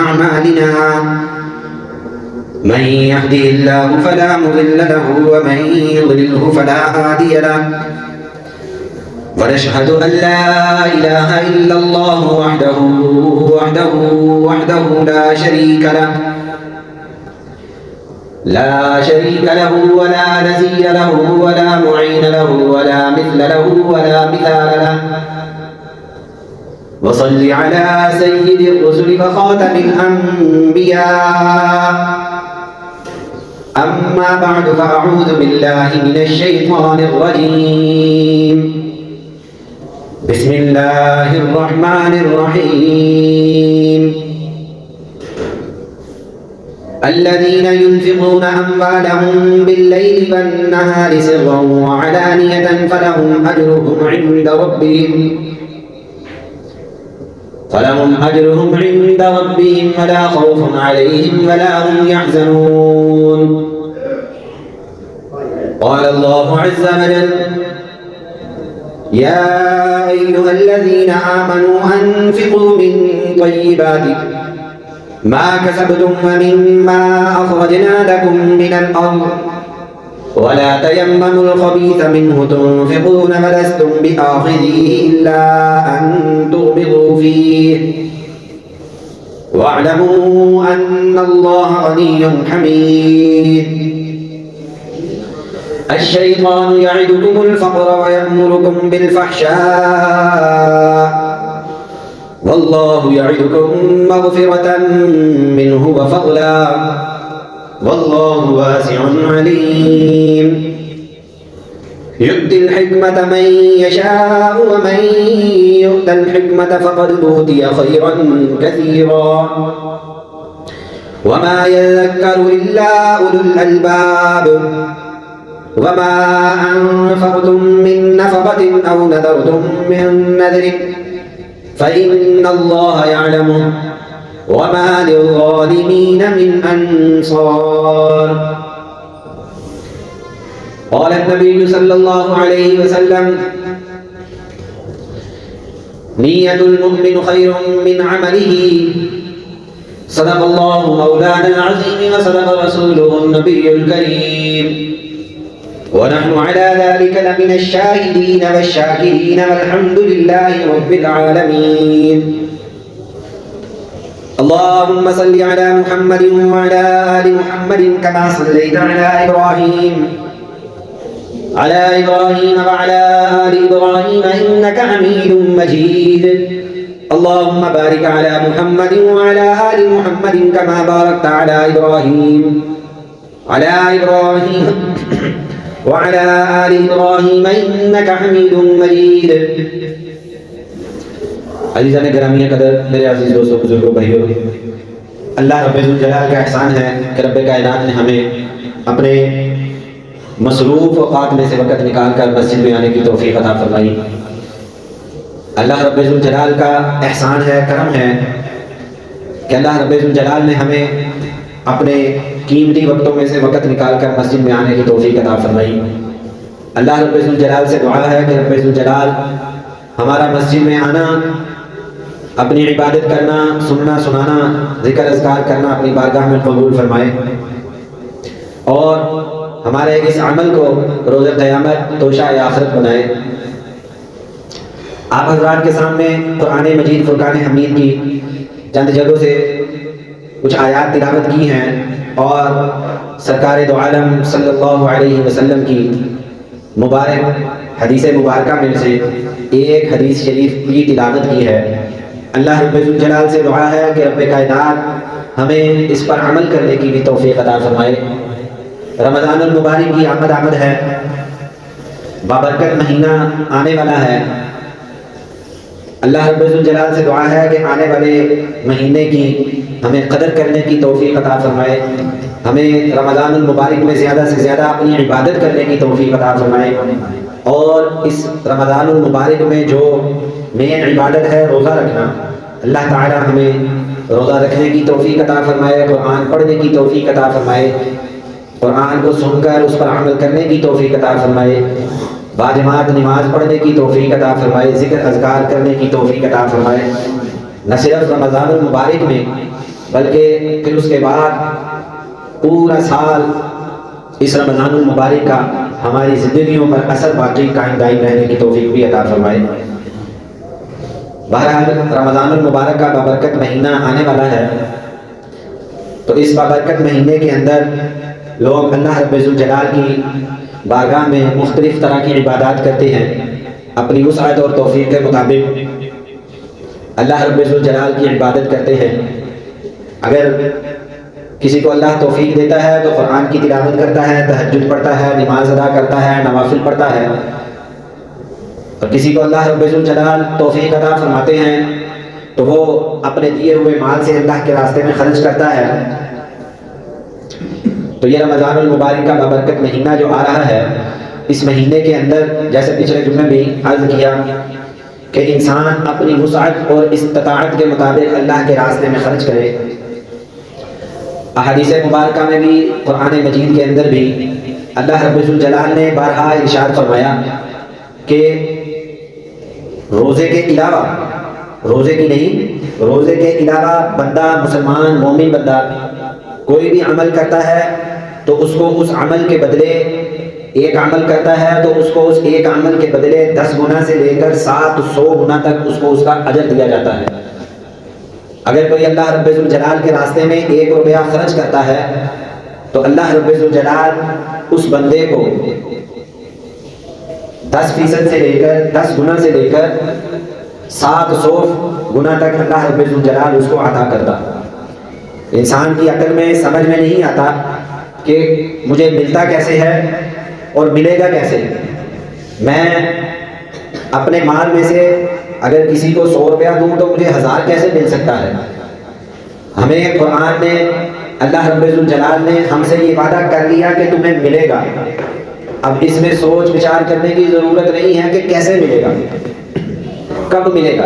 أعمالنا من يهده الله فلا مضل له ومن يضلله فلا هادي له ونشهد أن لا إله إلا الله وحده لا شريك له ولا نزير له ولا معين له ولا مثل له ولا مثال له وصل على سيد الرسل وخاتم الأنبياء أما بعد فأعوذ بالله من الشيطان الرجيم بسم الله الرحمن الرحيم الذين ينفقون أموالهم بالليل والنهار سرا وعلانية فلهم أجرهم عند ربهم ولا خوف عليهم ولا هم يحزنون قال الله عز وجل يا أيها الذين آمنوا أنفقوا من طيبات ما كسبتم ومما أخرجنا لكم من الأرض ولا تيمموا الخبيث منه تنفقون ولستم بآخذيه إلا أن تغمضوا فيه واعلموا أن الله غني حميد الشيطان يعدكم الفقر ويأمركم بالفحشاء والله يعدكم مغفرة منه وفضلا والله واسع عليم يؤتي الحكمة من يشاء ومن يؤت الحكمة فقد أوتي خيرا كثيرا وما يذكر إلا أولو الألباب وما أنفقتم من نفقة أو نذرتم من نذر فإن الله يعلمه وما للظالمين من أنصار قال النبي صلى الله عليه وسلم نية المؤمن خير من عمله صدق الله مولانا العظيم وصدق رسوله النبي الكريم ونحن على ذلك لمن الشاهدين والشاكرين والحمد لله رب العالمين اللهم صل على محمد وعلى آل محمد كما صليت على إبراهيم وعلى آل إبراهيم إنك حميد مجيد اللهم بارك على محمد وعلى آل محمد كما باركت على إبراهيم وعلى آل إبراهيم إنك حميد مجيد عزیزان گرامی قدر میرے عزیز دوستوں بزرگوں بھائیوں، اللہ رب الجلال کا احسان ہے کہ رب کائنات نے ہمیں اپنے مصروف اوقات میں سے وقت نکال کر مسجد میں آنے کی توفیق عطا فرمائی۔ اللہ رب الجلال کا احسان ہے، کرم ہے کہ اللہ رب الجلال نے ہمیں اپنے قیمتی وقتوں میں سے وقت نکال کر مسجد میں آنے کی توفیق عطا فرمائی۔ اللہ رب الجلال سے دعا ہے کہ رب الجلال ہمارا مسجد میں آنا، اپنی عبادت کرنا، سننا سنانا، ذکر اذکار کرنا اپنی بارگاہ میں قبول فرمائے اور ہمارے اس عمل کو روز قیامت توشہ آخرت بنائے۔ آپ حضرات کے سامنے قرآن مجید فرقان حمید کی چند جگہوں سے کچھ آیات تلاوت کی ہیں اور سرکار دو عالم صلی اللہ علیہ وسلم کی مبارک حدیث مبارکہ میں سے ایک حدیث شریف کی تلاوت کی ہے۔ اللہ رب الجلال سے دعا ہے کہ رب کائنات ہمیں اس پر عمل کرنے کی بھی توفیق عطا فرمائے۔ رمضان المبارک کی آمد ہے، بابرکت مہینہ آنے والا ہے۔ اللہ رب الجلال سے دعا ہے کہ آنے والے مہینے کی ہمیں قدر کرنے کی توفیق عطا فرمائے، ہمیں رمضان المبارک میں زیادہ سے زیادہ اپنی عبادت کرنے کی توفیق عطا فرمائے، اور اس رمضان المبارک میں جو مین عبادت ہے روزہ رکھنا، اللہ تعالی ہمیں روزہ رکھنے کی توفیق عطا فرمائے، قرآن پڑھنے کی توفیق عطا فرمائے، قرآن کو سن کر اس پر عمل کرنے کی توفیق عطا فرمائے، باجماعت نماز پڑھنے کی توفیق عطا فرمائے، ذکر اذکار کرنے کی توفیق عطا فرمائے۔ نہ صرف رمضان المبارک میں بلکہ پھر اس کے بعد پورا سال اس رمضان المبارک کا ہماری زندگیوں پر اثر باقی قائم دائم رہنے کی توفیق بھی عطا فرمائے۔ بہرحال رمضان المبارک کا بابرکت مہینہ آنے والا ہے، تو اس بابرکت مہینے کے اندر لوگ اللہ رب الجلال کی بارگاہ میں مختلف طرح کی عبادات کرتے ہیں، اپنی وسعت اور توفیق کے مطابق اللہ رب الجلال کی عبادت کرتے ہیں۔ اگر کسی کو اللہ توفیق دیتا ہے تو قرآن کی تلاوت کرتا ہے، تہجد پڑھتا ہے، نماز ادا کرتا ہے، نوافل پڑھتا ہے، اور کسی کو اللہ رب الجلال توفیق عطا فرماتے ہیں تو وہ اپنے دیے ہوئے مال سے اللہ کے راستے میں خرچ کرتا ہے۔ تو یہ رمضان المبارک کا بابرکت مہینہ جو آ رہا ہے، اس مہینے کے اندر جیسے پچھلے جمعے بھی عرض کیا کہ انسان اپنی وسعت اور استطاعت کے مطابق اللہ کے راستے میں خرچ کرے۔ احادیث مبارکہ میں بھی، قرآن مجید کے اندر بھی اللہ رب الجلال نے بارہا ارشاد فرمایا کہ روزے کے علاوہ، روزے کی نہیں، روزے کے علاوہ بندہ، مسلمان مومن بندہ کوئی بھی عمل کرتا ہے تو اس کو اس عمل کے بدلے، ایک عمل کرتا ہے تو اس کو اس ایک عمل کے بدلے 10 گنا سے لے کر 700 گنا تک اس کو اس کا اجر دیا جاتا ہے۔ اگر کوئی اللہ رب الجلال کے راستے میں 1 روپیہ خرچ کرتا ہے تو اللہ رب الجلال اس بندے کو 10% سے لے کر 10 گنا سے لے کر 700 گنا تک اللہ رب الجلال اس کو عطا کرتا۔ انسان کی عقل میں، سمجھ میں نہیں آتا کہ مجھے ملتا کیسے ہے اور ملے گا کیسے۔ میں اپنے مال میں سے اگر کسی کو 100 روپیہ دوں تو مجھے 1000 کیسے مل سکتا ہے؟ ہمیں قرآن نے، اللہ رب الجلال نے ہم سے یہ وعدہ کر لیا کہ تمہیں ملے گا۔ اب اس میں سوچ وچار کرنے کی ضرورت نہیں ہے کہ کیسے ملے گا، کب ملے گا،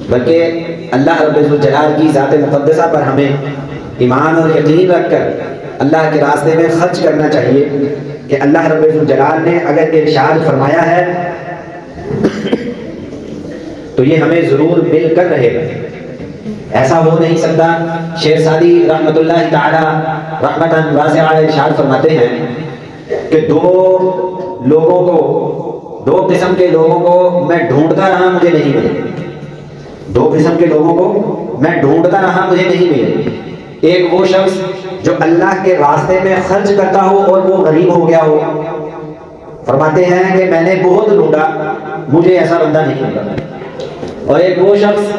بلکہ اللہ رب الجلال کی ذات مقدسہ پر ہمیں ایمان اور یقین رکھ کر اللہ کے راستے میں خرچ کرنا چاہیے کہ اللہ رب الجلال نے اگر ارشاد فرمایا ہے تو یہ ہمیں ضرور مل کر رہے گا۔ ایسا ہو نہیں سکتا۔ شیخ سعدی رحمۃ اللہ تعالی رحمتاً واسعہ ارشاد فرماتے ہیں کہ دو قسم کے لوگوں کو میں ڈھونڈتا رہا، مجھے نہیں ملے۔ 2 قسم کے لوگوں کو میں ڈھونڈتا رہا، مجھے نہیں ملے۔ ایک وہ شخص جو اللہ کے راستے میں خرچ کرتا ہو اور وہ غریب ہو گیا ہو۔ فرماتے ہیں کہ میں نے بہت ڈھونڈا، مجھے ایسا بندہ نہیں ملا۔ اور ایک وہ شخص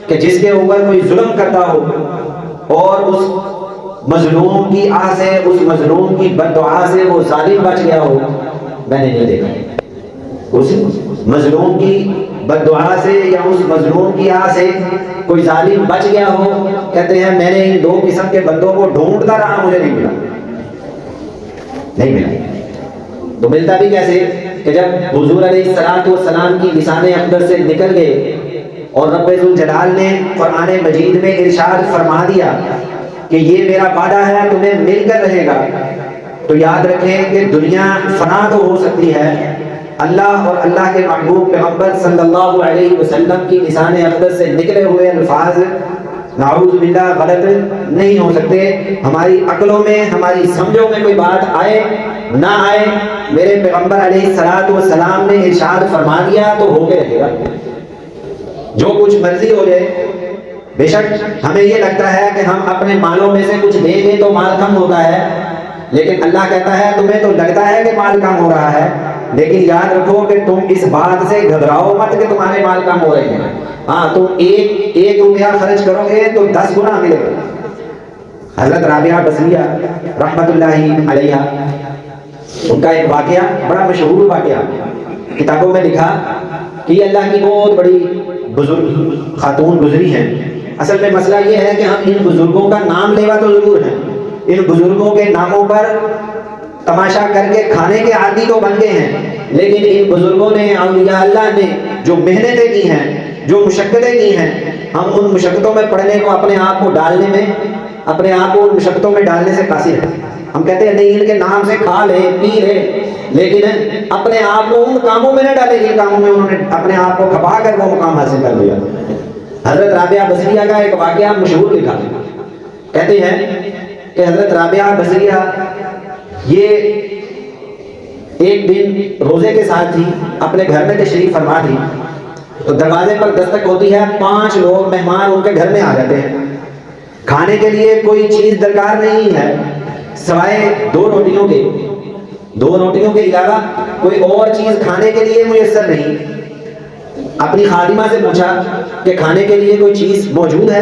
کہ جس کے اوپر کوئی ظلم کرتا ہو اور اس مظلوم کی آہ سے، اس مظلوم کی بد دعا سے وہ ظالم بچ گیا ہو، میں نے نہیں دیکھا۔ اس مظلوم کی بد دعا سے یا اس مظلوم کی آہ سے کوئی ظالم بچ گیا ہو، کہتے ہیں میں نے ان 2 قسم کے بندوں کو ڈھونڈتا رہا، مجھے نہیں ملا، نہیں ملا۔ تو ملتا بھی کیسے کہ جب حضور علیہ السلام کی لسان اقدس سے نکل گئے اور رب الجلال نے قرآن مجید میں ارشاد فرما دیا کہ یہ میرا وعدہ ہے، تمہیں مل کر رہے گا، تو یاد رکھیں کہ دنیا فنا تو ہو سکتی ہے، اللہ اور اللہ کے محبوب پیغمبر صلی اللہ علیہ وسلم کی لسان اقدس سے نکلے ہوئے الفاظ نعوذ باللہ غلط نہیں ہو سکتے۔ ہماری عقلوں میں، ہماری سمجھوں میں کوئی بات آئے نہ آئے، میرے پیغمبر علیہ السلام نے ارشاد فرما دیا تو ہو کے رہے گا، جو کچھ مرضی ہو جائے۔ بے شک ہمیں یہ لگتا ہے کہ ہم اپنے مالوں میں سے کچھ دیں گے تو مال کم ہوتا ہے، لیکن اللہ کہتا ہے تمہیں تو لگتا ہے کہ مال کم ہو رہا ہے، لیکن یاد رکھو کہ تم اس بات سے گھبراؤ مت کہ تمہارے مال کم ہو رہے ہیں۔ ہاں، تم ایک روپیہ خرچ کرو گے تو 10 گنا ملے گا۔ حضرت رابعہ بصریہ رحمت اللہ علیہ، ان کا ایک واقعہ، بڑا مشہور واقعہ، کتابوں میں لکھا کہ یہ اللہ کی بہت بڑی بزرگ خاتون گزری ہیں۔ اصل میں مسئلہ یہ ہے کہ ہم ان بزرگوں کا نام لیوا تو ضرور ہیں، ان بزرگوں کے ناموں پر تماشا کر کے کھانے کے عادی تو بن گئے ہیں، لیکن ان بزرگوں نے، اولیاء اللہ نے جو محنتیں کی ہیں، جو مشقتیں کی ہیں، ہم ان مشقتوں میں پڑھنے کو، اپنے آپ کو ڈالنے میں، اپنے آپ کو ان مشقتوں میں ڈالنے سے قاصر ہیں۔ ہم کہتے ہیں نہیں، ان کے نام سے کھا لے پی لے، لیکن اپنے آپ کو ان کاموں میں نہ ڈالے جن کاموں میں انہوں نے اپنے آپ کو کھپا کر وہ مقام حاصل کر لیا۔ حضرت رابعہ بصریہ کا ایک واقعہ مشہور لکھا، کہتے ہیں کہ حضرت رابعہ بصریہ یہ ایک دن روزے کے ساتھ تھی، اپنے گھر میں تشریف فرما تھی، تو دروازے پر دستک ہوتی ہے، 5 لوگ مہمان ان کے گھر میں آ جاتے ہیں، کھانے کے لیے کوئی چیز درکار نہیں ہے سوائے 2 روٹیوں کے، 2 روٹیوں کے علاوہ کوئی اور چیز کھانے کے لیے میسر نہیں۔ اپنی خادمہ سے پوچھا کہ کھانے کے لیے کوئی چیز موجود ہے؟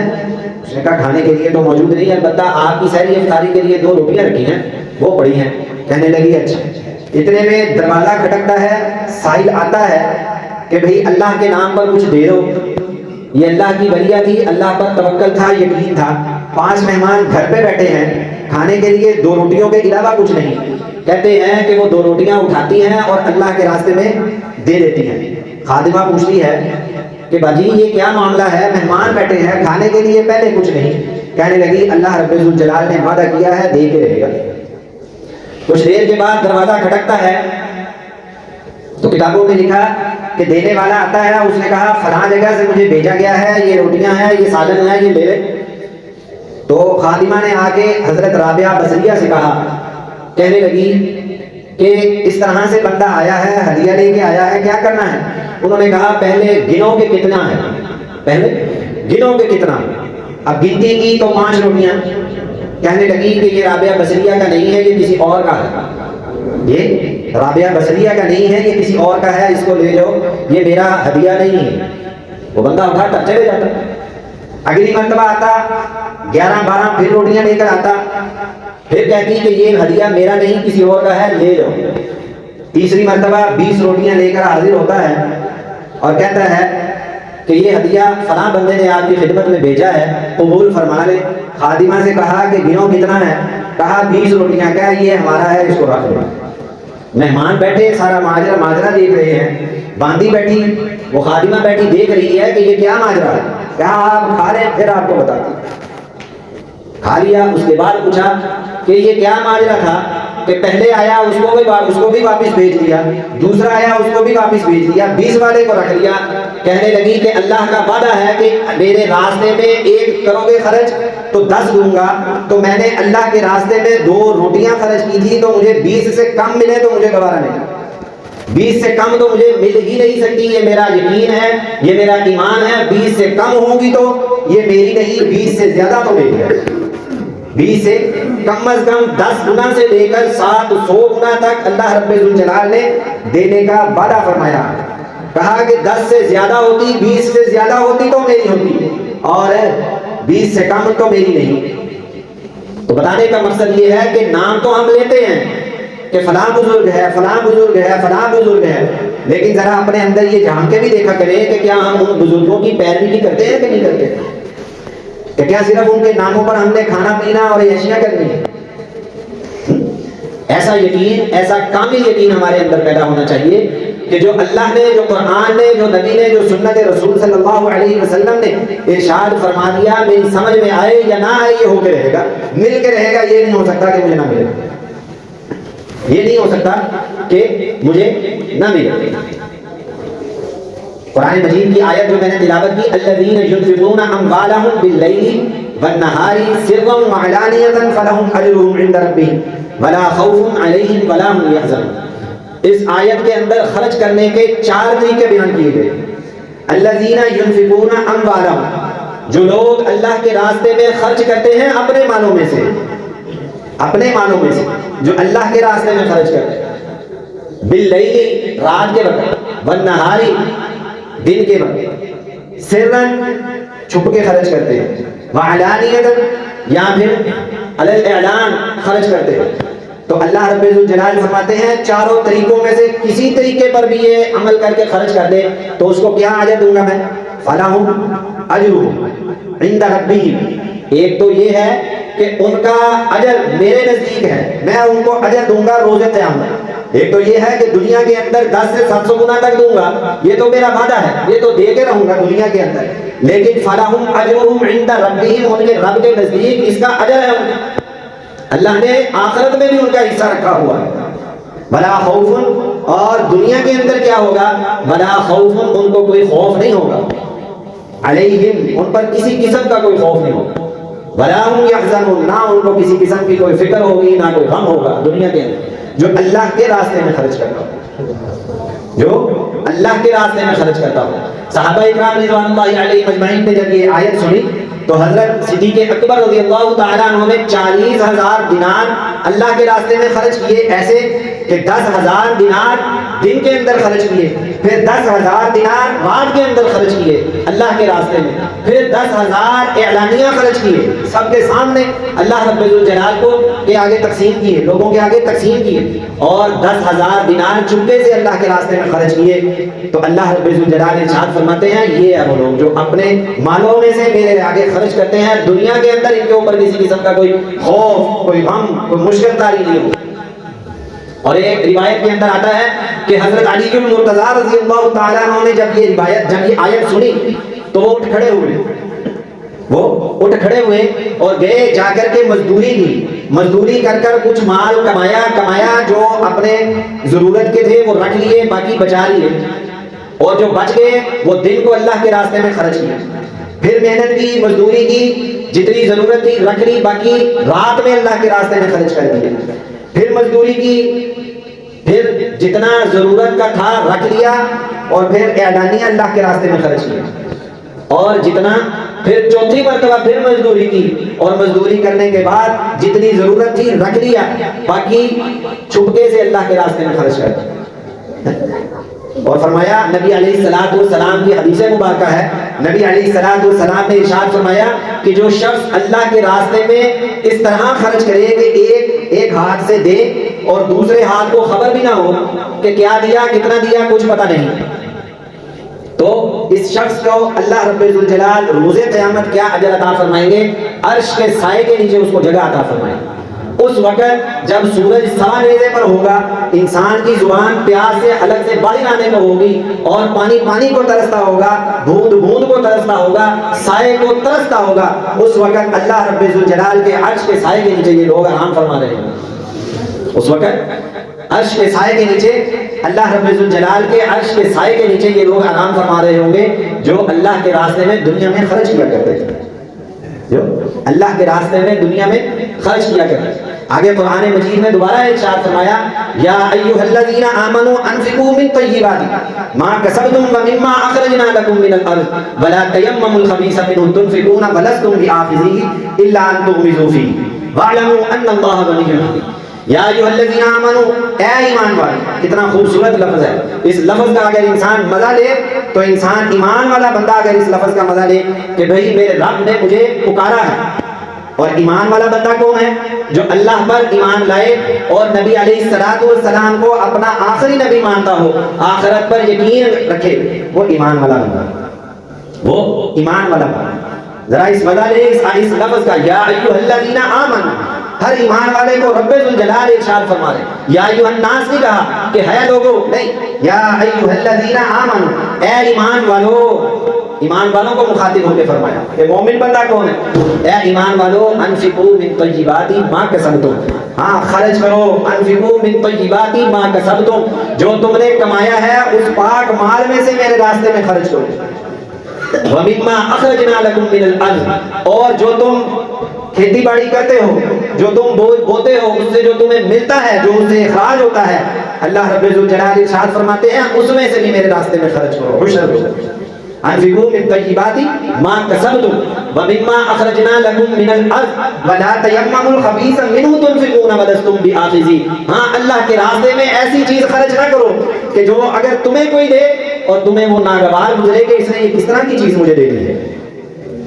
اس نے کہا کھانے کے لیے تو موجود نہیں ہے، البتہ آپ کی سحری افطاری کے لیے 2 روٹیاں رکھی ہیں، وہ پڑی ہیں۔ کہنے لگی اچھا۔ اتنے میں دروازہ کھٹکتا ہے، سائل آتا ہے کہ بھئی اللہ کے نام پر کچھ دے دو۔ یہ اللہ کی ولیہ تھی، اللہ پر توکل تھا، یقین تھا۔ 5 مہمان گھر پہ بیٹھے ہیں، کھانے کے لیے 2 روٹیوں کے علاوہ کچھ نہیں۔ کہتے ہیں کہ وہ 2 روٹیاں اٹھاتی ہیں اور اللہ کے راستے میں دے دیتی ہیں۔ خادمہ پوچھتی ہے کہ باجی یہ کیا معاملہ ہے، مہمان بیٹھے ہیں، کھانے کے لیے پہلے کچھ نہیں۔ کہنے لگی اللہ رب الجلال نے وعدہ کیا ہے، دے کے رہے گا۔ کچھ دیر کے بعد دروازہ کھٹکتا ہے تو کتابوں میں لکھا کہ دینے والا آتا ہے، اس نے کہا فلاں جگہ سے مجھے بھیجا گیا ہے، یہ روٹیاں ہیں، یہ سالن ہے، یہ لے لے۔ تو خادمہ نے آ کے حضرت رابعہ بصریہ سے کہا، کہنے لگی کہ اس طرح سے بندہ آیا ہے، ہدیہ لے کے آیا ہے، کیا کرنا ہے؟ انہوں نے کہا پہلے گنو کہ کتنا ہے، پہلے گنو کہ کتنا۔ اب گنتی کی تو 5 روٹیاں۔ کہنے لگی کہ یہ رابعہ بصریہ کا نہیں ہے، یہ کسی اور کا ہے، یہ رابعہ بصریہ کا نہیں ہے، یہ کسی اور کا ہے، اس کو لے جاؤ، یہ میرا ہدیہ نہیں ہے۔ وہ بندہ اٹھاتا چلے جاتا۔ اگلی مرتبہ آتا، 11-12 پھر روٹیاں لے کر آتا، پھر کہتی کہ یہ ہدیہ میرا نہیں کسی اور کا ہے، لے جاؤ۔ تیسری مرتبہ 20 روٹیاں لے کر حاضر ہوتا ہے اور کہتا ہے کہ یہ ہدیہ فلاں بندے نے آپ کی خدمت میں بھیجا ہے، قبول فرما لے۔ خادمہ سے کہا کہ گنو کتنا ہے؟ کہا 20 روٹیاں۔ کہا یہ ہمارا ہے، اس کو رکھ لو۔ مہمان بیٹھے سارا ماجرا دیکھ رہے ہیں، باندی بیٹھی، وہ خادمہ بیٹھی دیکھ رہی ہے کہ یہ کیا ماجرا ہے۔ کہا آپ کھا لیں پھر آپ کو بتاتی۔ کھا لیا، اس کے بعد پوچھا کہ یہ کیا ماجرا تھا کہ پہلے آیا اس کو بھی واپس بھیج دیا، دوسرا آیا اس کو بھی واپس بھیج دیا، 20 والے کو رکھ لیا۔ کہنے لگی کہ اللہ کا وعدہ ہے کہ میرے راستے میں 1 کرو گے خرچ تو 10 دوں گا، تو میں نے اللہ کے راستے میں 2 روٹیاں خرچ کی تھی، تو مجھے 20 سے کم ملے تو مجھے گوارا نہیں، 20 سے کم تو مجھے مل ہی نہیں سکتی، یہ میرا یقین ہے، یہ میرا ایمان ہے، 20 سے کم ہوگی تو یہ میری نہیں، 20 سے زیادہ تو میری ہے۔ 20 سے کم از کم 10 گنا سے لے کر 700 گنا تک اللہ رب الجلال نے دینے کا وعدہ فرمایا۔ کہا کہ 10 سے زیادہ ہوتی، 20 سے زیادہ ہوتی تو میری ہوتی، اور 20 سے کم تو میری نہیں۔ تو بتانے کا مقصد یہ ہے کہ نام تو ہم لیتے ہیں کہ فلاں بزرگ ہے، فلاں بزرگ ہے، فلاں بزرگ ہے، لیکن ذرا اپنے اندر یہ جان کے بھی دیکھا کریں کہ کیا ہم ان بزرگوں کی پیروی کرتے ہیں کہ نہیں کرتے، کہ کیا صرف ان کے ناموں پر ہم نے کھانا پینا اور عیشیاں کرنی ہے۔ ایسا یقین، ایسا کامل یقین ہمارے اندر پیدا ہونا چاہیے کہ جو اللہ نے، جو قرآن نے، جو نبی نے، جو سنت رسول صلی اللہ علیہ وسلم نے ارشاد فرما دیا، میری سمجھ میں آئے یا نہ آئے، یہ ہو کے رہے گا، مل کے رہے گا، یہ نہیں ہو سکتا کہ مجھے نہ ملے، یہ نہیں ہو سکتا کہ مجھے نہ ملے۔ قرآن مجید کی آیت جو میں نے تلاوت کی، الذین ينفقون اموالهم باللیل والنہار سرا وعلانیۃ فلہم اجرہم عند ربہم ولا خوف علیہم ولا هم يحزنون۔ اس آیت کے اندر خرچ کرنے کے 4 طریقے بیان کیے گئے۔ الذین ينفقون اموالهم، جو لوگ اللہ کے راستے میں خرچ کرتے ہیں اپنے مالوں میں سے، اپنے مالوں میں سے جو اللہ کے راستے میں خرچ کرتے ہیں، باللیل رات کے وقت، والنہار دن کے وقت، سرن چھپ کے خرچ کرتے ہیں، وعلانیۃ یا پھر علی الاعلان خرچ کرتے ہیں۔ تو اللہ رب الجلال فرماتے ہیں 4 طریقوں میں سے کسی طریقے پر بھی یہ عمل کر کے خرچ کر دے تو اس کو کیا اجر دوں گا میں؟ فلہم اجرہم عند ربہم۔ ایک تو یہ ہے کہ ان کا اجر میرے نزدیک ہے، میں ان کو اجر دوں گا روز قیامت۔ ایک تو یہ ہے کہ دنیا کے اندر 10 سے 700 گنا تک دوں گا، یہ تو میرا وعدہ ہے، یہ تو دے کے رہوں گا دنیا کے اندر، لیکن فلہم اجرہم عند ربہم، ان کے رب کے نزدیک اس کا اجر ہے، اللہ نے آخرت میں بھی ان کا حصہ رکھا ہوا ہے۔ ولا خوف، اور دنیا کے اندر کیا ہوگا؟ ولا خوف، ان کو کوئی خوف نہیں ہوگا، علیہم ان پر کسی قسم کا کوئی خوف نہیں ہوگا، ولا هم يحزنون نہ ان کو کسی قسم کی کوئی فکر ہوگی نہ کوئی غم ہوگا دنیا کے اندر، جو اللہ کے راستے میں خرچ کرتا ہو، جو اللہ کے راستے میں خرچ کرتا ہو۔ صحابہ اکرام رضوان اللہ علیہم اجمعین نے جب یہ آیت سنی تو حضرت صدیق اکبر رضی اللہ تعالیٰ عنہ نے 40,000 دینار اللہ کے راستے میں خرچ کیے، ایسے کہ 10,000 دینار دن کے اندر خرچ کیے، پھر 10,000 دینار رات کے اندر خرچ کیے اللہ کے راستے میں، پھر 10,000 اعلانیہ خرچ کیے سب کے سامنے اللہ رب الجلال کو کے آگے تقسیم کیے، لوگوں کے آگے تقسیم کیے، اور 10,000 دینار چپکے سے اللہ کے راستے میں خرچ کیے۔ تو اللہ رب الجلال ارشاد فرماتے ہیں یہ ہے وہ لوگ جو اپنے مالوں میں سے میرے آگے خرچ کرتے ہیں، دنیا کے اندر ان کے اوپر کسی قسم کا کوئی خوف، کوئی غم، کوئی مشکل داری نہیں ہو۔ اور ایک روایت کے اندر آتا ہے کہ حضرت علی بن مرتضیٰ رضی اللہ تعالیٰ عنہ نے جب یہ آیت سنی تو وہ اٹھ کھڑے ہوئے اور گئے، جا کر کے مزدوری کی، مزدوری کر کچھ مال کمایا جو اپنے ضرورت کے تھے وہ رکھ لیے، باقی بچا لیے، اور جو بچ گئے وہ دن کو اللہ کے راستے میں خرچ کیے، پھر محنت کی، مزدوری کی، جتنی ضرورت تھی رکھ لی، باقی رات میں اللہ کے راستے میں خرچ کر دیے، پھر مزدوری کی، پھر جتنا ضرورت کا تھا رکھ لیا، اور پھر اعلانیہ اللہ کے راستے میں خرچ کیا، اور جتنا پھر چوتھی مرتبہ پھر مزدوری کی، اور مزدوری کرنے کے بعد جتنی ضرورت تھی رکھ لیا، باقی چھپکے سے اللہ کے راستے میں خرچ کر دیا۔ اور فرمایا نبی علیہ الصلوۃ والسلام کی حدیث مبارکہ ہے، نبی علیہ الصلوۃ والسلام نے ارشاد فرمایا کہ جو شخص اللہ کے راستے میں اس طرح خرچ کرے کہ ایک ہاتھ سے دے اور دوسرے ہاتھ کو خبر بھی نہ ہو کہ کیا دیا، کتنا دیا، کچھ پتہ نہیں، تو اس شخص کو اللہ رب الجلال روز قیامت کیا اجر عطا فرمائیں گے؟ عرش کے سائے کے نیچے اس کو جگہ عطا فرمائیں گے۔ اس وقت جب سورج سوا نیزے پر ہوگا، انسان کی زبان پیاس سے حلق سے باہر آنے کو ہوگی، اور پانی کو ترستا ہوگا، بوند کو ترستا ہوگا، سائے کو ترستا ہوگا، اس وقت اللہ رب الجلال کے عرش کے سائے کے نیچے یہ لوگ آرام فرما رہے ہیں۔ اس وقت عرش کے سائے کے نیچے، اللہ رب الجلال کے عرش کے سائے کے نیچے یہ لوگ آرام فرما رہے ہوں گے جو اللہ کے راستے میں دنیا میں خرچ کیا کرتے تھے، جو اللہ کے راستے میں دنیا میں خرچ کیا کرتے تھے۔ آگے قرآن مجید میں دوبارہ ارشاد فرمایا یا ایھا الذین آمنوا انفقوا من طیبات ما کسبتم ومما اخرجنا لکم من الارض ولا تیمموا الخبیث منه تنفقون ولستم بآخذیہ الا ان تغمضوا فیہ واعلموا ان اللہ غنی حمید۔ یا ایھا الذین آمنوا، اے ایمان والے، کتنا خوبصورت لفظ ہے۔ اس لفظ کا اگر انسان مزہ لے تو انسان ایمان والا بندہ اگر اس لفظ کا مزہ لے کہ بھئی میرے رب نے مجھے پکارا ہے، اور ایمان والا بندہ کون ہے؟ جو اللہ پر ایمان لائے اور نبی علیہ الصلوۃ والسلام کو اپنا آخری نبی مانتا ہو، آخرت پر یقین رکھے، وہ ایمان والا بندہ، وہ ایمان والا بندہ۔ ذرا اس مزہ لے اس لفظ کا، یا ایھا الذین آمنوا، ہر ایمان والے کو رب الجلال ارشاد فرما رہے، یا ایھا الناس نہیں کہا کہ ہے لوگوں، نہیں، یا ایھا الذین آمنوا، اے ایمان والو، ایمان والوں کو مخاطب ہو کے فرمایا کہ مومن بندہ کون ہے؟ اے ایمان والو، انفقوا من طیبات ما کسبتم، ہاں خرچ کرو، انفقوا من طیبات ما کسبتم، جو تم نے کمایا ہے اس پاک مال میں سے میرے راستے میں خرچ کرو، ومما اخرجنا لکم من الارض، اور جو تم کھیتی باڑی کرتے ہو، جو تم بوتے ہو، اس سے جو تمہیں ملتا ہے، جو اس سے اخراج ہوتا ہے، اللہ رب الجلال ارشاد فرماتے ہیں اس میں سے بھی میرے راستے میں خرچ کرو، عشر کرو۔ انفقوا من طیبات ما کسبتم ومما اخرجنا لکم من الارض ولا تیمموا الخبیث منه تنفقون ولستم بآخذیہ، ہاں اللہ کے راستے میں ایسی چیز خرچ نہ کرو کہ جو اگر تمہیں کوئی دے اور تمہیں وہ ناگوار گزرے کہ اس نے یہ کس طرح کی چیز مجھے دے دی ہے،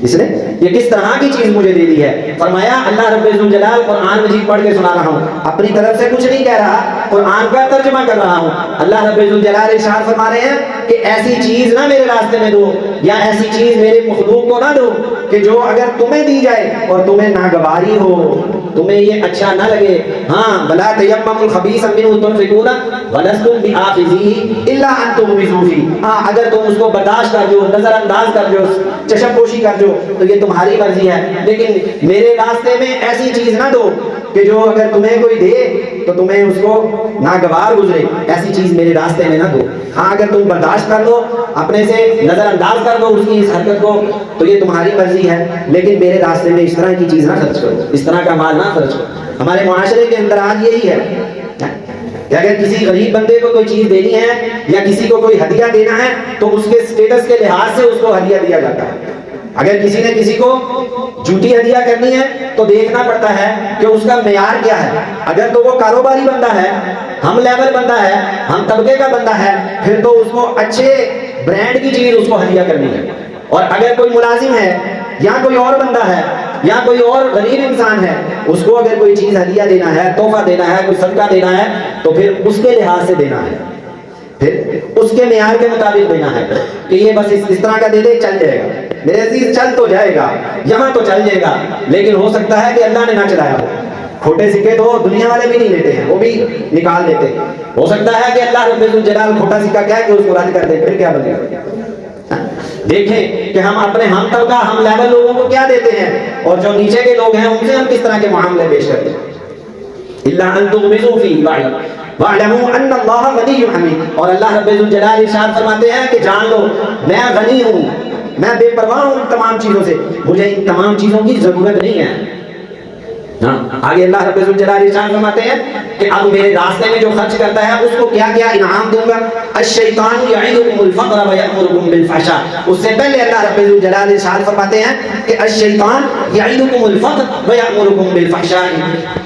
اس نے یہ کس طرح کی چیز مجھے دے دی ہے۔ فرمایا اللہ رب الجلال قرآن مجید پڑھ کے سنا رہا ہوں، اپنی طرف سے کچھ نہیں کہہ رہا، قرآن کا ترجمہ کر رہا ہوں۔ اللہ رب الجلال ارشاد فرما رہے ہیں کہ ایسی چیز نہ میرے راستے میں دو، یا ایسی چیز میرے مخلوق کو نہ دو کہ جو اگر تمہیں دی جائے اور تمہیں ناگواری ہو، تمہیں یہ اچھا نہ لگے۔ ہاں، ولا تیمموا الخبیث منہ تنفقون ولستم بآخذیہ الا ان تغمضوا فیہ، ہاں اگر تم اس کو برداشت کر جو، نظر انداز کر جو، چشم پوشی کر جو، تو یہ تمہاری مرضی ہے، لیکن میرے راستے میں ایسی چیز نہ دو کہ جو اگر تمہیں کوئی دے تو تمہیں اس کو ناگوار گزرے، ایسی چیز میرے راستے میں نہ دو۔ ہاں اگر تم برداشت کر لو، اپنے سے نظر انداز کر دو اس کی اس حرکت کو، تو یہ تمہاری مرضی ہے، لیکن میرے راستے میں اس طرح کی چیز نہ خرچ کرو، اس طرح کا مال نہ خرچ کرو۔ ہمارے معاشرے کے اندر آج یہی ہے کہ اگر کسی غریب بندے کو کوئی چیز دینی ہے یا کسی کو کوئی ہدیہ دینا ہے تو اس کے اسٹیٹس کے لحاظ سے اس کو ہدیہ دیا جاتا ہے۔ اگر کسی نے کسی کو جھوٹی ہدیہ کرنی ہے تو دیکھنا پڑتا ہے کہ اس کا معیار کیا ہے۔ اگر تو وہ کاروباری بندہ ہے، ہم لیول بندہ ہے، ہم طبقے کا بندہ ہے، پھر تو اس کو اچھے برانڈ کی چیز اس کو ہدیہ کرنی ہے۔ اور اگر کوئی ملازم ہے یا کوئی اور بندہ ہے یا کوئی اور غریب انسان ہے، اس کو اگر کوئی چیز ہدیہ دینا ہے، تحفہ دینا ہے، کوئی صدقہ دینا ہے، تو پھر اس کے لحاظ سے دینا ہے، پھر اس کے معیار کے مطابق دینا ہے کہ یہ بس اس طرح کا دے دے چل جائے گا، میرے عزیز چل تو جائے گا، یہاں تو چل جائے گا، لیکن ہو سکتا ہے کہ اللہ نے نہ چلایا ہو۔ کھوٹے سکے تو دنیا والے بھی نہیں لیتے ہیں، وہ بھی نکال دیتے ہیں۔ ہو سکتا ہے کہ اللہ رب الجلال کھوٹا سکہ کہہ کہ اس کو رد کر دے، پھر کیا بنے گا؟ دیکھیں کہ ہم اپنے ہم طبقہ ہم لیول لوگوں کو کیا دیتے ہیں اور جو نیچے کے لوگ ہیں ان سے ہم کس طرح کے معاملے پیش کرتے ہیں۔ الا ان تغمزوا فی واعلموا ان اللہ غنی حمید، اور اللہ رب الجلال ارشاد فرماتے ہیں کہ جان لو میں غنی ہوں، میں بے پرواہ ہوں ان تمام چیزوں سے، مجھے ان تمام چیزوں کی ضرورت نہیں ہے۔ آگے اللہ رب الجلال ارشاد فرماتے ہیں کہ اب میرے راستے میں جو خرچ کرتا ہے اس کو کیا کیا انعام دوں گا۔ الشیطان یعدکم الفقر ویأمرکم بالفحشاء، اس سے پہلے اللہ رب الجلال ارشاد فرماتے ہیں کہ الشیطان یعدکم الفقر ویأمرکم بالفحشاء،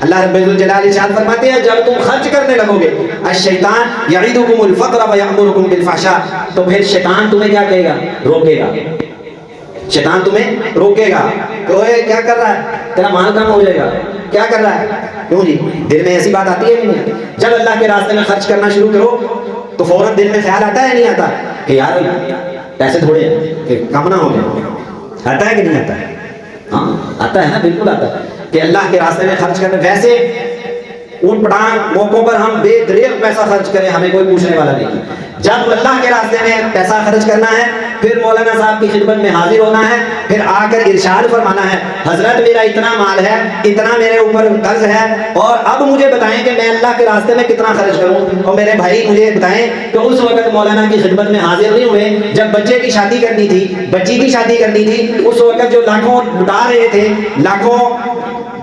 اللہ رب الجلال ارشاد فرماتے ہیں جب تم خرچ کرنے لگو گے، الشیطان یعدکم الفقر ویأمرکم بالفحشاء، تو پھر شیطان تمہیں کیا کہے گا؟ روکے گا۔ شیطان تمہیں روکے گا کہ اوے کیا کر رہا ہے، تیرا مال کم ہو جائے گا، کیا کر رہا ہے؟ کیوں جی دل میں ایسی بات آتی ہے کہ نہیں؟ جب اللہ کے راستے میں خرچ کرنا شروع کرو تو فوراً دل میں خیال آتا ہے نہیں آتا کہ یار پیسے تھوڑے ہیں کہ کم نہ ہو جائے؟ آتا ہے کہ نہیں آتا ہے؟ ہاں آتا ہے نا، بالکل آتا ہے کہ اللہ کے راستے میں خرچ کرنا، ویسے ان پٹان موقعوں پر ہم بے دریغ پیسہ خرچ کریں ہمیں کوئی پوچھنے والا نہیں۔ جب اللہ کے راستے میں پیسہ خرچ کرنا ہے پھر مولانا صاحب کی خدمت میں حاضر ہونا ہے، پھر آ کر ارشاد فرمانا ہے حضرت میرا اتنا مال ہے، اتنا میرے اوپر قرض ہے، اور اب مجھے بتائیں کہ میں اللہ کے راستے میں کتنا خرچ کروں۔ اور میرے بھائی مجھے بتائیں کہ اس وقت مولانا کی خدمت میں حاضر نہیں ہوئے جب بچے کی شادی کرنی تھی، بچی کی شادی کرنی تھی، اس وقت جو لاکھوں لٹا رہے تھے، لاکھوں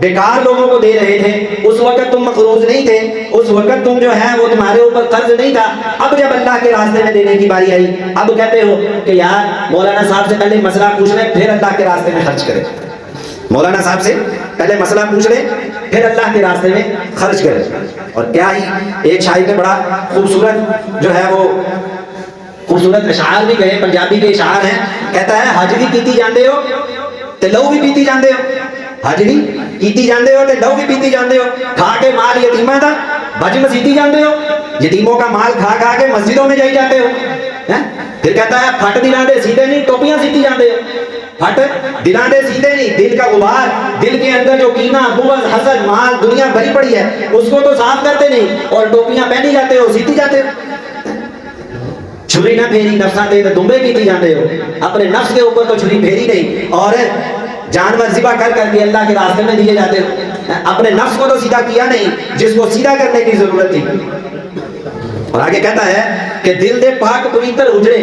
بیکار لوگوں کو دے رہے تھے، اس وقت تم مقروض نہیں تھے، اس وقت تم جو ہے وہ تمہارے اوپر قرض نہیں تھا۔ اب جب اللہ کے راستے میں دینے کی باری آئی اب کہتے ہو کہ یار مولانا صاحب سے پہلے مسئلہ پوچھ لیں پھر اللہ کے راستے میں خرچ کریں، مولانا صاحب سے پہلے مسئلہ پوچھ لیں پھر اللہ کے راستے میں خرچ کریں۔ اور کیا ہی ایک شاعر نے بڑا خوبصورت جو ہے وہ خوبصورت اشعار بھی کہے، پنجابی کے اشعار ہیں، کہتا ہے حج بھی کیتی جاندے ہو تے لو بھی پیتی جاندے ہو، حج بھی کیتی جاندے ہو تے لو بھی پیتی جاندے ہو، کھا کے مال یتیماں دا بج مسیتی جاندے ہو، یتیموں کا مال کھا کھا کے مسجدوں میں جائی جاتے ہو۔ پھر کہتا ہے پھٹ دلاں دے سیدھے نہیں ٹوپیاں سیتی جاندے ہو، پھٹ دلاں دے سیدھے نہیں، دل کا غبار، دل کے اندر جو کینہ بغض حسد مال دنیا بھری پڑی ہے اس کو تو صاف کرتے نہیں اور ٹوپیاں پہنی جاتے ہو، سیتی جاتے ہو۔ چھری نہ پھیری نفساں دے دمبے کیتی جاندے ہو، اپنے نفس کے اوپر تو چھری پھیری نہیں اور جانور ذبح کر کر کے اللہ کے راستے میں دیے جاتے ہو، اپنے نفس کو تو سیدھا کیا نہیں جس کو سیدھا کرنے کی ضرورت تھی۔ اور آگے کہتا ہے کہ دل دے پاک پویتر حجرے،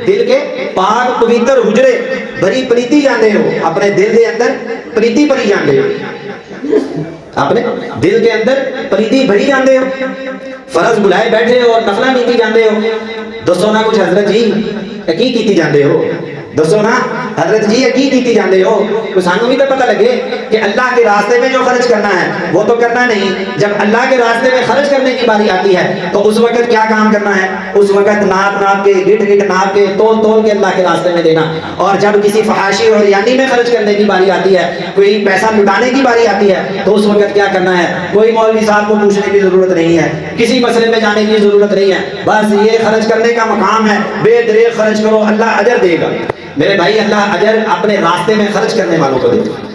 دل کے پاک پویتر حجرے بھری پلیتی جاندے ہو، اپنے دل دے اندر پلیتی بھری جاندے ہو، اپنے دل کے اندر پلیتی بھری جاندے ہو، فرض بلائے بیٹھے ہو اور نفلہ نیتی جاندے ہو۔ دسو نا کچھ حضرت جی کی کیتی جاندے ہو، دسو نا حضرت جی کی کیتی جاندے ہو، تو سانوں بھی تو پتہ لگے کہ اللہ کے راستے میں جو خرچ کرنا ہے وہ تو کرنا نہیں، جب اللہ کے راستے میں خرچ کرنے کی باری آتی ہے تو اس وقت کیا کام کرنا ہے، اس وقت ناپ ناپ کے گٹ گٹ ناپ کے تول تول کے اللہ کے راستے میں دینا۔ اور جب کسی فحاشی اور یانی میں خرچ کرنے کی باری آتی ہے، کوئی پیسہ لٹانے کی باری آتی ہے تو اس وقت کیا کرنا ہے، کوئی مولوی صاحب کو پوچھنے کی ضرورت نہیں ہے، کسی مسئلے میں جانے کی ضرورت نہیں ہے، بس یہ خرچ کرنے کا مقام ہے، بے دریغ خرچ کرو اللہ اجر دے گا۔ میرے بھائی اللہ اجر اپنے راستے میں خرچ کرنے والوں کو دے گا۔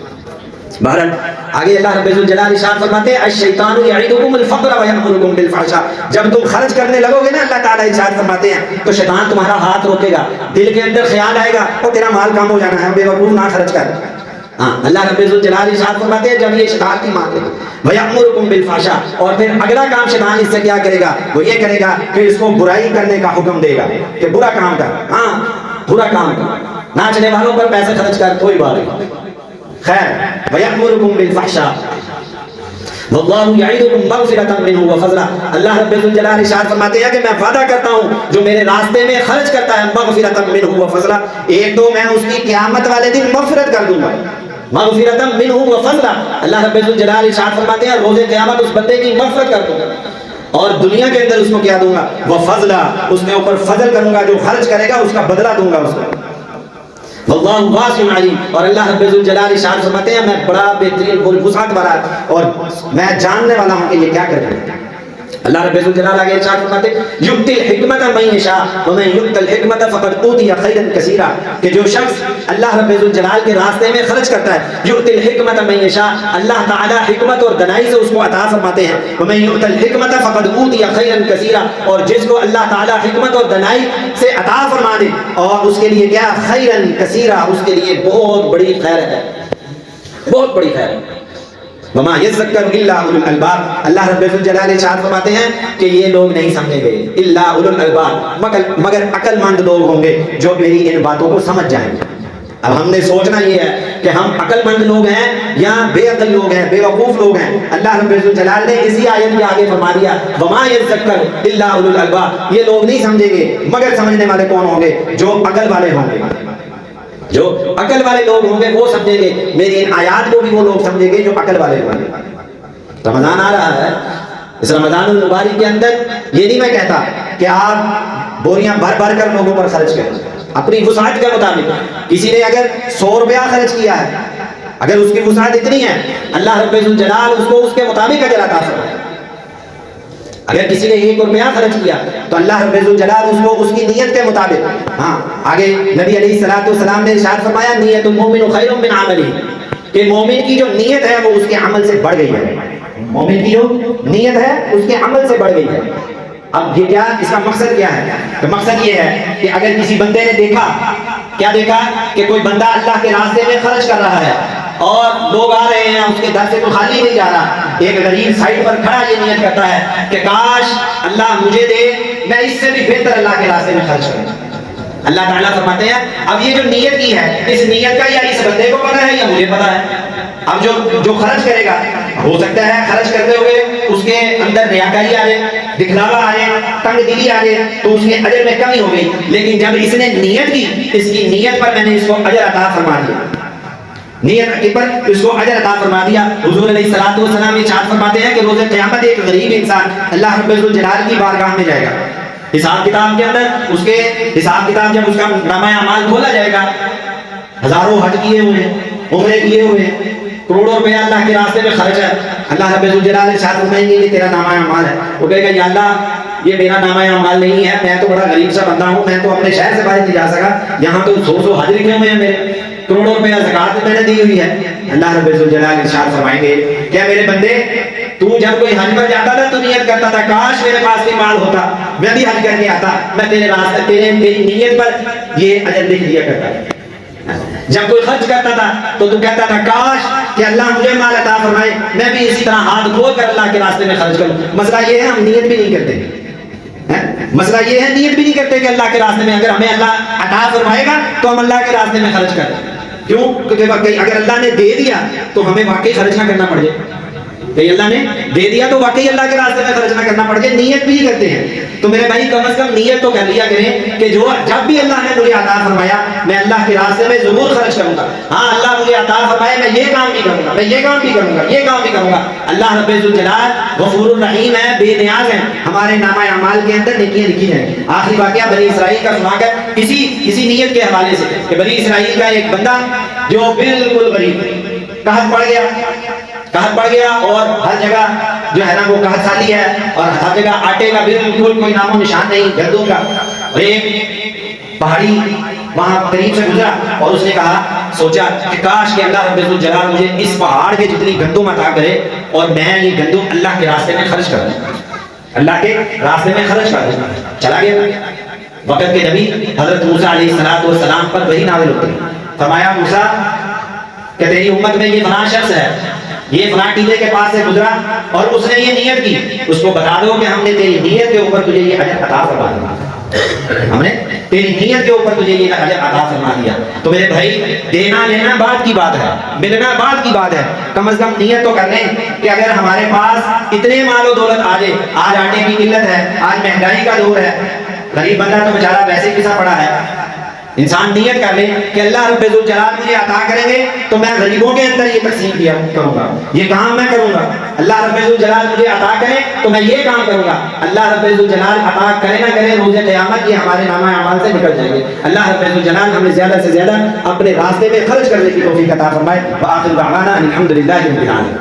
بہرحال آگے اللہ رب الجلال ارشاد فرماتے ہیں الشیطان یعدکم الفقر ویأمرکم بالفحشاء، جب تم خرچ کرنے لگو گے نا اللہ تعالیٰ ارشاد فرماتے ہیں تو شیطان تمہارا ہاتھ روکے گا، دل کے اندر خیال آئے گا او تیرا مال کم ہو جانا ہے، بے وقوف نہ خرچ کر، ہاں اللہ رب الجلال ارشاد فرماتے ہیں جب یہ شیطان کی مان لے وَيَأْمُرُكُمْ بِالْفَحْشَاءِ، اور پھر اگلا کام شیطان اس سے کیا کرے گا؟ وہ یہ کرے گا کہ اس کو برائی کرنے کا حکم دے گا کہ برا کام کر، ہاں برا کام کر، ناچنے والوں پر پیسے خرچ کر، کوئی بات نہیں، خیر وَيَأْمُرُكُمْ بِالْفَحْشَاءِ وَاللَّهُ يَعِدُكُمْ مَغْفِرَةً مِّنْهُ وَفَضْلًا، اللہ رب الجلال ارشاد فرماتے ہیں کہ میں وعدہ کرتا ہوں جو میرے راستے میں خرچ کرتا ہے مغفرة مِّنْهُ وَفَضْلًا، ایک تو میں اس کی قیامت والے دن مغفرت کر دوں گا، مغفرة مِّنْهُ وَفَضْلًا، اللہ رب الجلال ارشاد فرماتے ہیں روز قیامت اس بندے کی مغفرت کر دوں گا اور دنیا کے اندر اس کو کیا دوں گا؟ وَفَضْلًا، اس کے اوپر فضل کروں گا، جو خرچ کرے گا اس کا بدلہ دوں گا اس کو، واللہ واسع علیم، اور اللہ رب الجلال ارشاد فرماتے ہیں میں بڑا بہترین وسعت والا اور میں جاننے والا ہوں کہ یہ کیا کر رہے ہیں۔ اللہ رب الجلال آگے ارشاد فرماتے ہیں یؤتی الحکمت من یشاء ومن یؤت الحکمت فقد اوتی خیرا کثیرا، کہ جو شخص اللہ رب الجلال کے راستے میں خرچ کرتا ہے یؤتی الحکمت من یشاء، اللہ تعالی حکمت اور دانائی سے اس کو عطا فرماتے ہیں، ومن یؤت الحکمت فقد اوتی خیرا کثیرا، اور جس کو اللہ تعالی حکمت اور دانائی سے عطا فرما دے اور اس کے لیے کیا؟ خیرا کثیرا، اس کے لیے بہت بڑی خیر ہے، بہت بڑی خیر ہے۔ وما یذکر الا اولو الالباب، اللہ رب الجلال ارشاد فرماتے ہیں کہ یہ لوگ نہیں سمجھیں گے الا اولو الالباب، مگر عقل مند لوگ ہوں گے جو میری ان باتوں کو سمجھ جائیں گے۔ اب ہم نے سوچنا یہ ہے کہ ہم عقل مند لوگ ہیں یا بے عقل لوگ ہیں، بے وقوف لوگ ہیں۔ اللہ رب الجلال نے اسی آیت کے آگے فرما دیا وما یذکر الا اولو الالباب، یہ لوگ نہیں سمجھیں گے مگر سمجھنے والے کون ہوں گے؟ جو عقل والے ہوں گے، جو عقل والے لوگ ہوں گے وہ سمجھیں گے، میری ان آیات کو بھی وہ لوگ سمجھیں گے جو عقل والے ہوں گے۔ رمضان آ رہا ہے، اس رمضان المبارک کے اندر یہ نہیں میں کہتا کہ آپ بوریاں بھر بھر کر لوگوں پر خرچ کریں، اپنی وسعت کے مطابق۔ کسی نے اگر 100 روپیہ خرچ کیا ہے، اگر اس کی وسعت اتنی ہے، اللہ رب الجلال اس کو اس کے مطابق اجر عطا فرمائے۔ اگر کسی نے 1 روپیہ خرچ کیا تو اللہ رب الجلال اس کو اس کی نیت کے مطابق، ہاں آگے نبی علیہ الصلوۃ والسلام نے ارشاد فرمایا نیت المؤمن خیر من عملہ، کہ مومن کی جو نیت ہے وہ اس کے عمل سے بڑھ گئی ہے، مومن کی جو نیت ہے اس کے عمل سے بڑھ گئی ہے۔ اب یہ کیا اس کا مقصد کیا ہے؟ کہ مقصد یہ ہے کہ اگر کسی بندے نے دیکھا، کیا دیکھا کہ کوئی بندہ اللہ کے راستے میں خرچ کر رہا ہے اور لوگ آ رہے ہیں، اس کے در سے تو خالی نہیں جا رہا، ایک غریب سائڈ پر کھڑا یہ نیت کرتا ہے کہ کاش اللہ مجھے دے، میں اس سے بھی بہتر اللہ کے راستے میں خرچ کروں۔ اللہ تعالیٰ فرماتے ہیں اب یہ جو نیت کی ہے، اس نیت کا یا اس بندے کو پتہ ہے یا مجھے پتہ ہے۔ اب جو خرچ کرے گا، ہو سکتا ہے خرچ کرتے ہوئے اس کے اندر ریاکاری آ جائے، دکھلاوا آ جائے، تنگ دلی آ جائے تو اس کے اجر میں کمی ہو گئی، لیکن جب اس نے نیت کی، اس کی نیت پر میں نے اس کو اجر عطا فرما دیا، نیت پر اس کو اجر عطا فرما دیا۔ حضور علیہ الصلوۃ والسلام ارشاد فرماتے ہیں کہ روز قیامت ایک غریب انسان اللہ رب الجلال کی بارگاہ میں جائے گا، حساب کتاب کے اندر اس کے حساب کتاب جب اس کا نامہ اعمال کھولا جائے گا، ہزاروں حج کیے ہوئے ہیں، عمرے کیے ہوئے ہیں، کروڑوں روپے اللہ کے راستے میں خرچ ہے، اللہ رب الجلال ارشاد فرمائیں گے یہ تیرا نامہ اعمال ہے، وہ کہے گا یا اللہ یہ میرا نامہ اعمال نہیں ہے، میں تو بڑا غریب سا بندہ ہوں، میں تو اپنے شہر سے باہر نہیں جا سکا، یہاں تو 100 حج لکھے ہوئے ہیں میرے، کروڑوں روپیہ زکات میں نے دی ہوئی ہے۔ اللہ رب الجلال ارشاد فرمائیں گے کیا میرے بندے تو جب کوئی حج پر جاتا تھا تو نیت کرتا تھا کاش میرے پاس بھی مال ہوتا، میں بھی حج کر کے آتا، میں تیرے راستے تیری نیت پر یہ اجر لکھ دیا کرتا۔ جب کوئی خرچ کرتا تھا تو کہتا تھا کاش کہ اللہ مجھے مال عطا فرمائے، میں بھی اسی طرح ہاتھ کھول کر اللہ کے راستے میں خرچ کروں۔ مسئلہ یہ ہے ہم نیت بھی نہیں کرتے، مسئلہ یہ ہے نیت بھی نہیں کرتے کہ اللہ کے راستے میں اگر ہمیں اللہ عطا فرمائے گا تو ہم اللہ کے راستے میں خرچ کریں۔ کیوں؟ کیونکہ اگر اللہ نے دے دیا تو ہمیں واقعی خرچ نہ کرنا پڑ جائے، کہ اللہ نے دے دیا تو واقعی اللہ کے راستے میں خرچ نہ کرنا پڑ جائے، نیت بھی نہیں کرتے ہیں۔ تو میرے بھائی کم از کم نیت تو کر لیا کریں کہ جو جب بھی اللہ نے مجھے عطا فرمایا میں اللہ کے راستے میں ضرور خرچ کروں گا، ہاں اللہ مجھے عطا فرمائے میں یہ کام بھی کروں گا، میں یہ کام بھی کروں گا، یہ کام بھی کروں گا۔ اللہ رب الجلال غفور الرحیم ہے، بے نیاز ہے، ہمارے نامہ اعمال کے اندر نیکیاں لکھی جائیں۔ آخری واقعہ بنی اسرائیل کا سنا کر اسی نیت کے حوالے سے کہ بنی اسرائیل کا ایک بندہ جو بالکل غریب قحط پڑ گیا اور ہر جگہ جو ہے نا وہ قحط سالی ہے اور ہر جگہ آٹے کا بالکل کوئی نام و نشان نہیں، گندم کا۔ اور ایک پہاڑی وہاں قریب سے گزرا اور اس نے سوچا کہ کاش کہ اللہ رب الجلال مجھے اس پہاڑ کے جتنی گندم عطا کرے اور میں یہ گندم اللہ کے راستے میں خرچ کر دوں، اللہ کے راستے میں خرچ کر دوں۔ چلا گیا وقت کے نبی حضرت موسیٰ علیہ السلام پر وحی نازل ہوتی، فرمایا موسیٰ کہ تیری امت میں یہ فلاں شخص ہے، یہ فلاں ٹیلے کے پاس سے گزرا اور اس نے یہ نیت کی، اس کو بتا دو کہ ہم نے تیری نیت کے اوپر تجھے یہ اجر عطا فرما دیا، ہم نے تیری نیت کے اوپر تجھے یہ اجر عطا فرما دیا۔ تو میرے بھائی دینا لینا بعد کی بات ہے، ملنا بعد کی بات ہے، کم از کم نیت تو کر لیں کہ اگر ہمارے پاس اتنے مال و دولت آ جائے، آج آٹے کی قلت ہے، آج مہنگائی کا دور ہے، غریب بندہ تو بیچارہ ویسے ہی پسا پڑا ہے، انسان نیت کر لے کہ اللہ رب الجلال مجھے عطا کریں گے تو میں غریبوں کے اندر یہ تقسیم کیا کروں گا، یہ کام میں کروں گا، اللہ رب الجلال مجھے عطا کرے تو میں یہ کام کروں گا، اللہ رب الجلال عطا کرے نہ کرے روز قیامت یہ ہمارے نامہ اعمال سے نکل جائیں گے۔ اللہ رب الجلال ہمیں زیادہ سے زیادہ اپنے راستے میں خرچ کرنے کی توفیق عطا فرمائے۔ وآخر دعوانا الحمدللہ رب العالمین۔